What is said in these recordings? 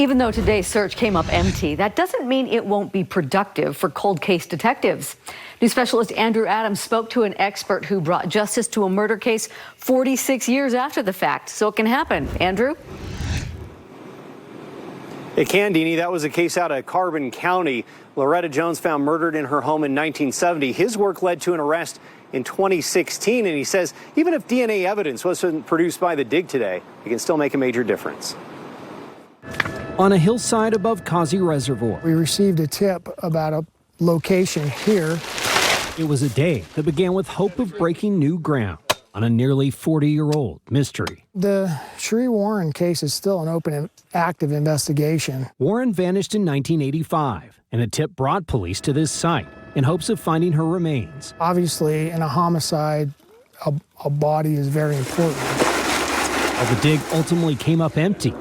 Even though today's search came up empty, that doesn't mean it won't be productive for cold case detectives. News specialist Andrew Adams spoke to an expert who brought justice to a murder case 46 years after the fact. So it can happen. Andrew? It can, Deanie. That was a case out of Carbon County. Loretta Jones found murdered in her home in 1970. His work led to an arrest in 2016, and he says even if DNA evidence wasn't produced by the dig today, it can still make a major difference. On a hillside above Causey Reservoir, we received a tip about a location here. It was a day that began with hope of breaking new ground on a nearly 40-year-old mystery. The Sheree Warren case is still an open and active investigation. Warren vanished in 1985, and a tip brought police to this site in hopes of finding her remains. Obviously, in a homicide, a body is very important. While the dig ultimately came up empty,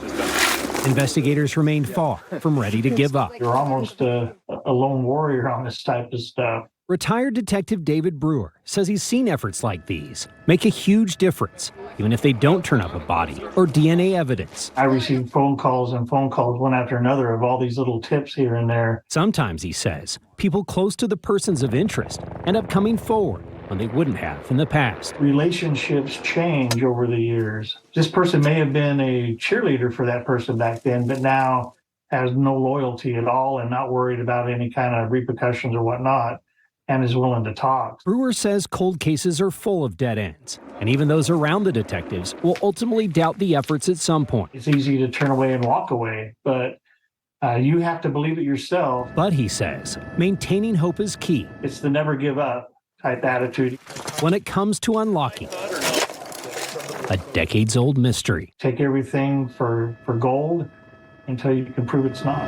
investigators remained far from ready to give up. You're almost a lone warrior on this type of stuff. Retired Detective David Brewer says he's seen efforts like these make a huge difference, even if they don't turn up a body or DNA evidence. I received phone calls and phone calls one after another of all these little tips here and there. Sometimes, he says, people close to the persons of interest end up coming forward when they wouldn't have in the past. Relationships change over the years. This person may have been a cheerleader for that person back then, but now has no loyalty at all and not worried about any kind of repercussions or whatnot, and is willing to talk. Brewer says cold cases are full of dead ends, and even those around the detectives will ultimately doubt the efforts at some point. It's easy to turn away and walk away, but you have to believe it yourself. But he says maintaining hope is key. It's the never give up type attitude. When it comes to unlocking a decades-old mystery. Take everything for gold until you can prove it's not.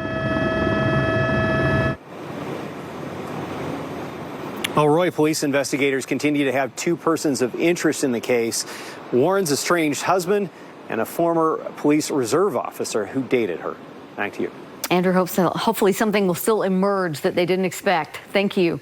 Well, Roy, police investigators continue to have two persons of interest in the case. Warren's estranged husband and a former police reserve officer who dated her. Back to you. Andrew hopes hopefully something will still emerge that they didn't expect. Thank you.